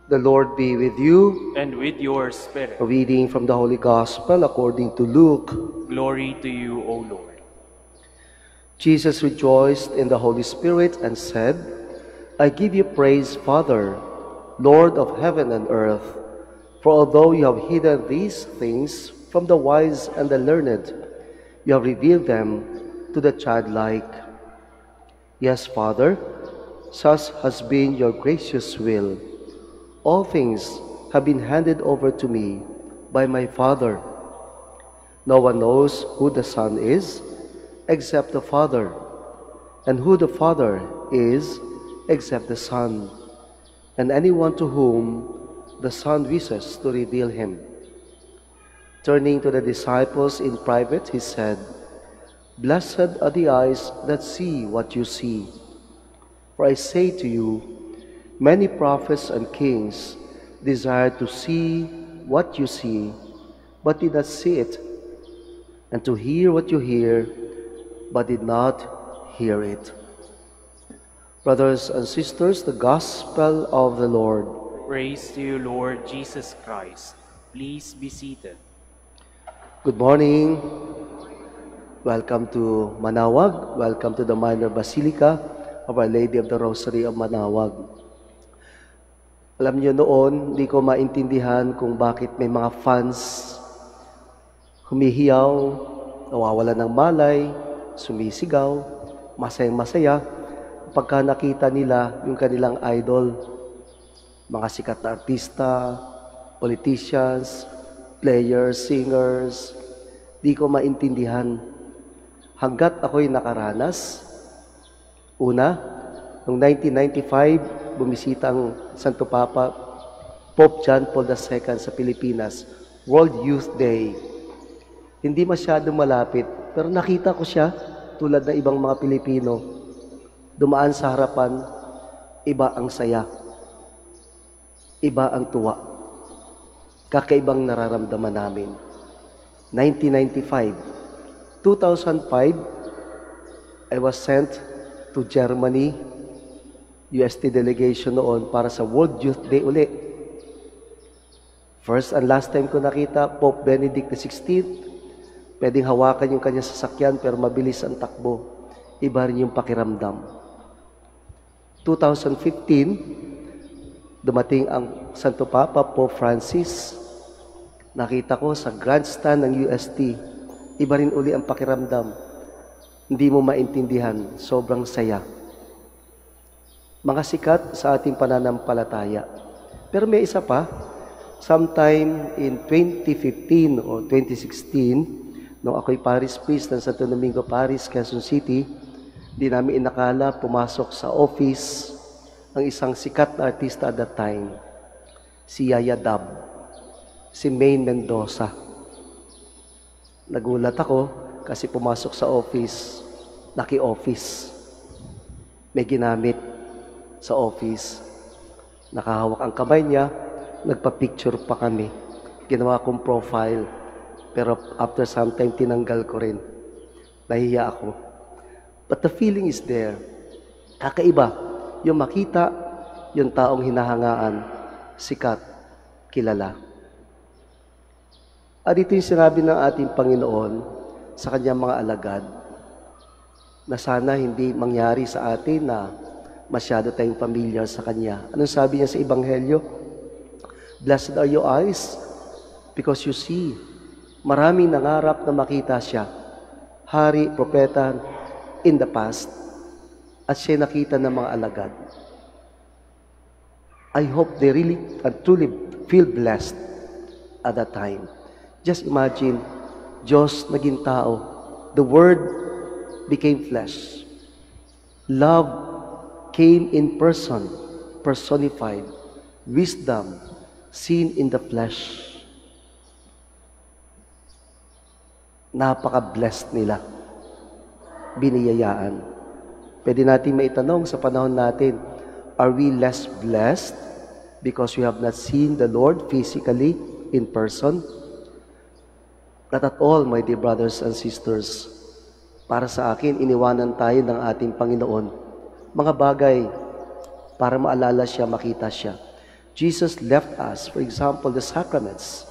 The Lord be with you. And with your spirit. A reading from the Holy Gospel according to Luke. Glory to you, O Lord. Jesus rejoiced in the Holy Spirit and said, I give you praise, Father, Lord of heaven and earth, for although you have hidden these things from the wise and the learned, you have revealed them to the childlike. Yes, Father, such has been your gracious will. All things have been handed over to me by my Father. No one knows who the Son is except the Father, and who the Father is except the Son, and anyone to whom the Son wishes to reveal him. Turning to the disciples in private, he said, Blessed are the eyes that see what you see. For I say to you, many prophets and kings desired to see what you see, but did not see it, and to hear what you hear, but did not hear it. Brothers and sisters, the Gospel of the Lord. Praise to you, Lord Jesus Christ. Please be seated. Good morning. Welcome to Manaoag. Welcome to the Minor Basilica of Our Lady of the Rosary of Manaoag. Alam niyo noon, hindi ko maintindihan kung bakit may mga fans humihiyaw, nawawala ng malay, sumisigaw, masayang-masaya pagka nakita nila yung kanilang idol, mga sikat na artista, politicians, players, singers. Di ko maintindihan hanggat ako'y nakaranas. Una, noong 1995, bumisita ang Santo Papa Pope John Paul II sa Pilipinas, World Youth Day. Hindi masyadong malapit, pero nakita ko siya tulad ng ibang mga Pilipino. Dumaan sa harapan, iba ang saya, iba ang tuwa. Kakaibang nararamdaman namin. 1995. 2005, I was sent to Germany, UST delegation noon para sa World Youth Day uli. First and last time ko nakita, Pope Benedict XVI, pwedeng hawakan yung kanyang sasakyan pero mabilis ang takbo. Iba rin yung pakiramdam. 2015, dumating ang Santo Papa, Pope Francis. Nakita ko sa grandstand ng UST, iba rin uli ang pakiramdam. Hindi mo maintindihan, sobrang saya. Mga sikat sa ating pananampalataya. Pero may isa pa, sometime in 2015 o 2016, nung ako'y parish priest ng Santo Domingo Parish, Quezon City, di namin inakala pumasok sa office ang isang sikat na artista at that time, si Yaya Dab, si Maine Mendoza. Nagulat ako kasi pumasok sa office, naki-office. May ginamit sa office. Nakahawak ang kamay niya, nagpa-picture pa kami. Ginawa kong profile. Pero after some time, tinanggal ko rin. Nahiya ako. But the feeling is there. Kakaiba. Yung makita, yung taong hinahangaan, sikat, kilala. At ito yung sinabi ng ating Panginoon sa kanyang mga alagad na sana hindi mangyari sa atin na masyado tayong pamilyar sa Kanya. Anong sabi niya sa Ebanghelyo? Blessed are your eyes because you see. Maraming nangarap na makita siya. Hari, propeta in the past. At siya nakita ng mga alagad. I hope they really and truly feel blessed at that time. Just imagine, Diyos naging tao. The Word became flesh. Love came in person, personified. Wisdom seen in the flesh. Napaka-blessed nila. Biniyayaan. Pwede natin maitanong sa panahon natin, are we less blessed because we have not seen the Lord physically in person? Not at all, my dear brothers and sisters. Para sa akin, iniwanan tayo ng ating Panginoon. Mga bagay para maalala siya, makita siya. Jesus left us, for example, the sacraments,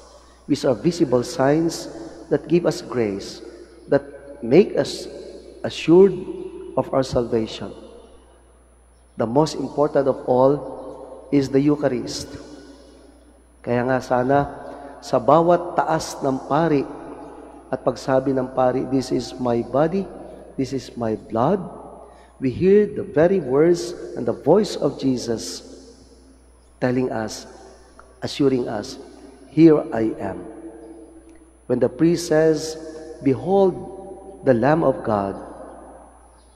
which are visible signs that give us grace, that make us assured of our salvation. The most important of all is the Eucharist. Kaya nga sana, sa bawat taas ng pari at pagsabi ng pari, "This is my body, this is my blood," we hear the very words and the voice of Jesus telling us, assuring us, "Here I am." When the priest says, "Behold the Lamb of God,"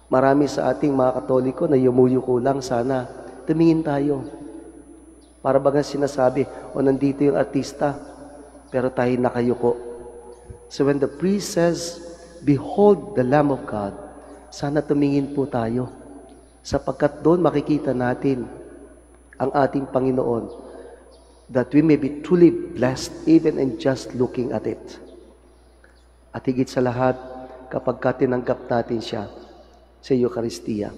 marami sa ating mga Katoliko na yumuyuko lang, sana tumingin tayo. Para bagang sinasabi, o nandito yung artista, pero tayo nakayuko. So when the priest says, "Behold the Lamb of God," sana tumingin po tayo. Sapagkat doon makikita natin ang ating Panginoon, that we may be truly blessed even in just looking at it. At higit sa lahat, kapag tinanggap natin siya sa Eucharistia,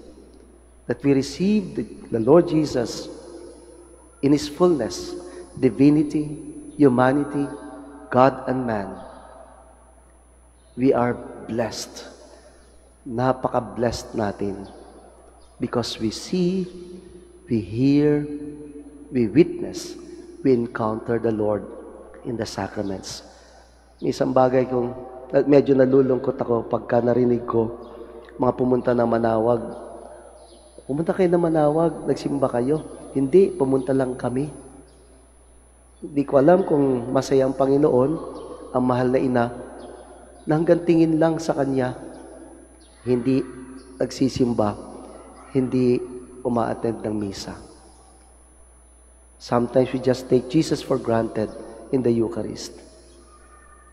that we receive the Lord Jesus in His fullness, divinity, humanity, God and man. We are blessed. Napaka-blessed natin because we see, we hear, we witness, we encounter the Lord in the sacraments. Isang bagay kung medyo nalulungkot ako pagka narinig ko mga pumunta ng Manawag. Pumunta kayo ng Manawag, nagsimba kayo. Hindi, pumunta lang kami. Hindi ko alam kung masaya ang Panginoon, ang mahal na ina, na hanggang tingin lang sa Kanya, hindi nagsisimba, hindi uma-attend ng misa. Sometimes we just take Jesus for granted in the Eucharist.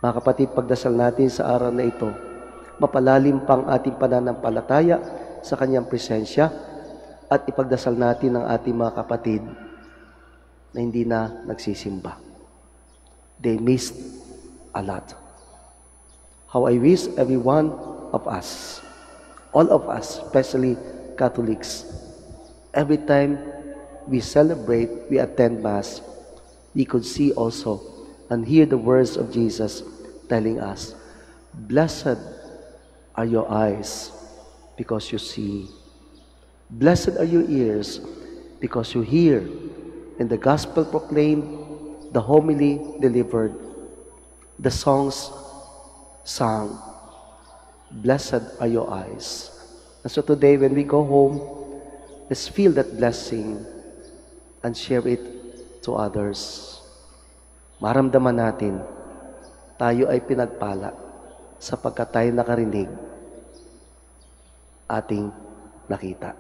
Mga kapatid, pagdasal natin sa araw na ito, mapalalim pang ating pananampalataya sa Kanyang presensya at ipagdasal natin ang ating mga kapatid na hindi na nagsisimba. They missed a lot. How I wish every one of us, all of us, especially Catholics, every time we celebrate, we attend Mass, we could see also and hear the words of Jesus telling us, "Blessed are your eyes because you see. Blessed are your ears because you hear." And the gospel proclaimed, the homily delivered, the songs sung. Blessed are your eyes. And so today when we go home, let's feel that blessing and share it to others. Maramdaman natin, tayo ay pinagpala sapagkat tayo nakarinig, ating nakita.